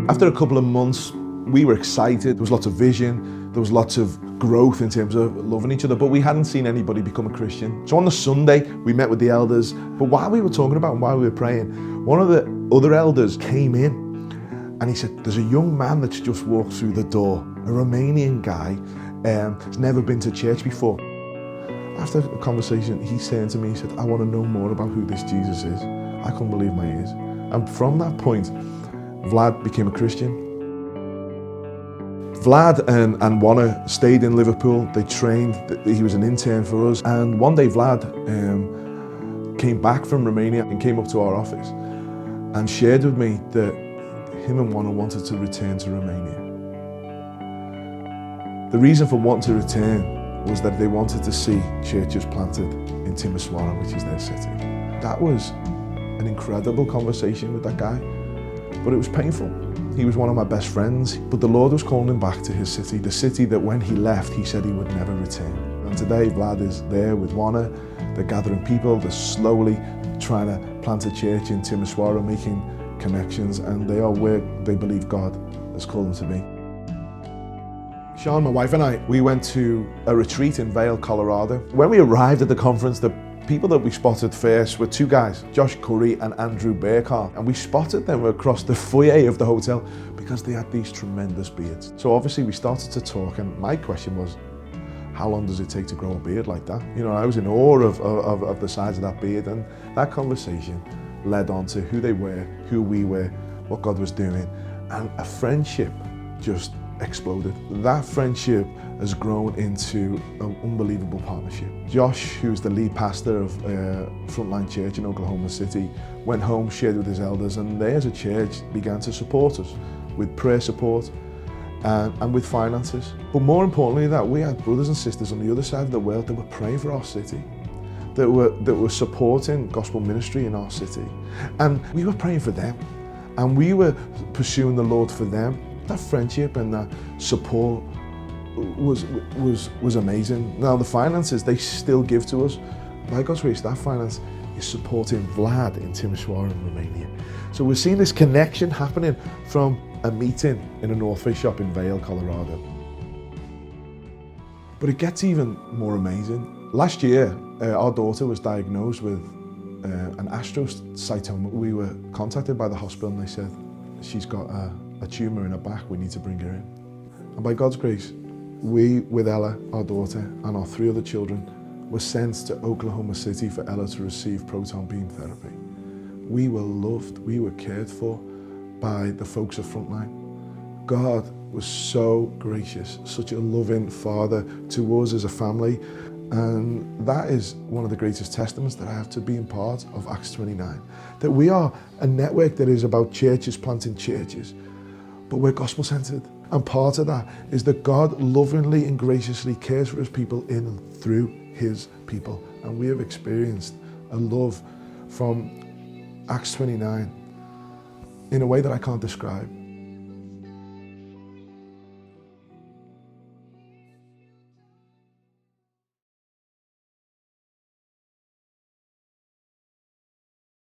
After a couple of months, we were excited. There was lots of vision. There was lots of growth in terms of loving each other, but we hadn't seen anybody become a Christian. So on the Sunday, we met with the elders, but while we were talking about and while we were praying, one of the other elders came in and he said, there's a young man that's just walked through the door, a Romanian guy, has never been to church before. After the conversation, he turned to me, he said, I want to know more about who this Jesus is. I couldn't believe my ears. And from that point, Vlad became a Christian. Vlad and Juana stayed in Liverpool. They trained. He was an intern for us. And one day Vlad came back from Romania and came up to our office and shared with me that him and Juana wanted to return to Romania. The reason for wanting to return was that they wanted to see churches planted in Timisoara, which is their city. That was an incredible conversation with that guy, but it was painful. He was one of my best friends, but the Lord was calling him back to his city, the city that when he left, he said he would never return. And today, Vlad is there with Juana. They're gathering people. They're slowly trying to plant a church in Timisoara, making connections, and they are where they believe God has called them to be. Sean, my wife and I, we went to a retreat in Vail, Colorado. When we arrived at the conference, the people that we spotted first were two guys, Josh Curry and Andrew Burkhardt, and we spotted them across the foyer of the hotel because they had these tremendous beards. So obviously we started to talk, and my question was, how long does it take to grow a beard like that? You know, I was in awe of the size of that beard, and that conversation led on to who they were, who we were, what God was doing, and a friendship just exploded. That friendship has grown into an unbelievable partnership. Josh, who's the lead pastor of Frontline Church in Oklahoma City, went home, shared with his elders, and they as a church began to support us with prayer support and with finances. But more importantly, that we had brothers and sisters on the other side of the world that were praying for our city, that were supporting gospel ministry in our city. And we were praying for them, and we were pursuing the Lord for them. That friendship and that support was amazing. Now the finances, they still give to us. By God's grace, that finance is supporting Vlad in Timisoara in Romania. So we're seeing this connection happening from a meeting in a North Face shop in Vail, Colorado. But it gets even more amazing. Last year, our daughter was diagnosed with an astrocytoma. We were contacted by the hospital and they said, she's got a tumour in her back, we need to bring her in. And by God's grace, we, with Ella, our daughter, and our 3 other children, were sent to Oklahoma City for Ella to receive proton beam therapy. We were loved, we were cared for by the folks at Frontline. God was so gracious, such a loving Father to us as a family, and that is one of the greatest testaments that I have to being part of Acts 29. That we are a network that is about churches planting churches, but we're gospel-centered. And part of that is that God lovingly and graciously cares for his people in and through his people. And we have experienced a love from Acts 29 in a way that I can't describe.